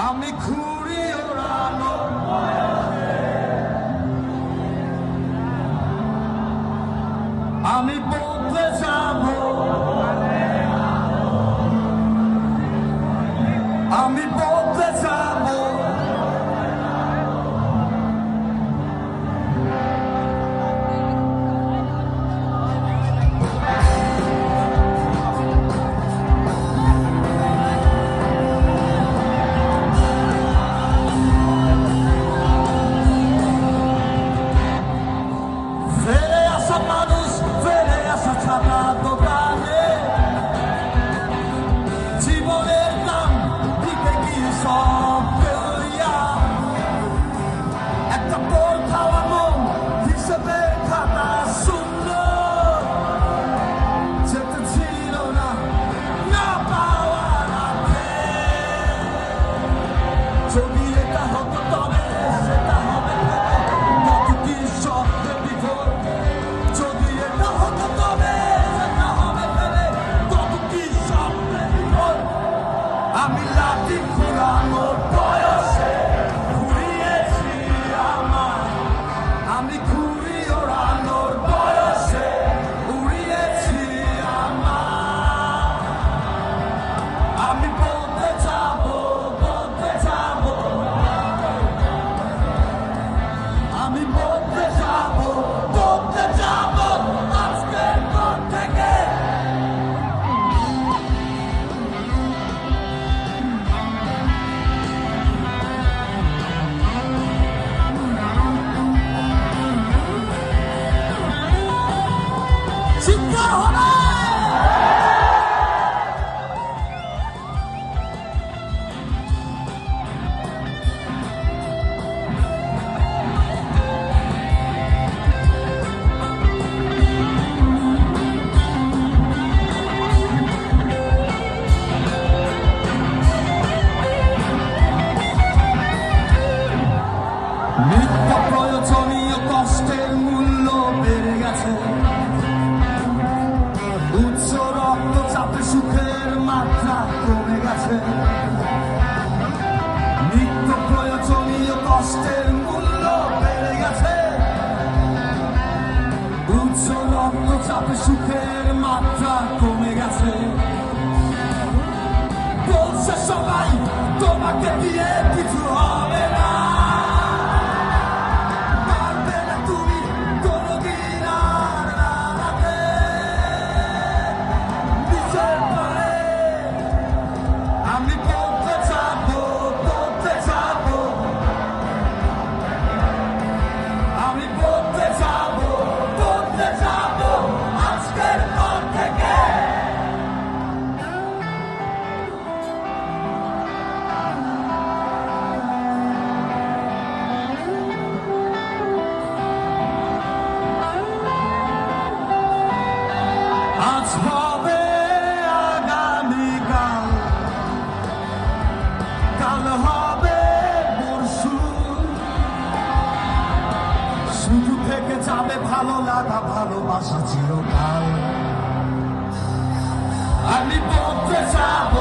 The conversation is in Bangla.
আমি ঘুরি ওড়ানো আমি বদলে যাব আমি বদলে যাব জীবনের নাম দিতে গিয়ে সব ফেলিয়া একটা পোল খাওয়া মন হিসেবে খাতা শূন্য যেতে ছিল না না পাওয়ার আগে যদি এটা হতো তবে সেটা হবে কত কি স্বপ্নের বিভোর যদি এটা হতো তবে সেটা হবে ফেলে কত কি স্বপ্নের বিভোর আমি লাঠি ঘোরানোর বয়সে ঘুরিয়েছি আমার আমি ঘুরি ওড়ানোর বয়সে উড়িয়েছি আমার আমি বলতে যাব আমি বলতে যাব আজকের পর থেকে চিৎকার হবে নিত্য প্রয়োজনীয় কষ্টের মূল্য বেড়ে গেছে উচ্চ রক্তচাপে সুখের মাত্রা কমে গেছে নিত্য প্রয়োজনীয় কষ্টের মূল্য বেড়ে গেছে উচ্চ রক্তচাপে সুখের মাত্রা কমে গেছে বলছে সবাই তোমাকে দিয়ে কিছু হবে না আমি বলতে যাব আমি বলতে যাব আজকের পর থেকে আজ হবে আগামীকাল কাল হবে পরশু শুধু থেকে যাবে ভালো লাগা ভালোবাসা চিরকাল আমি বলতে যাব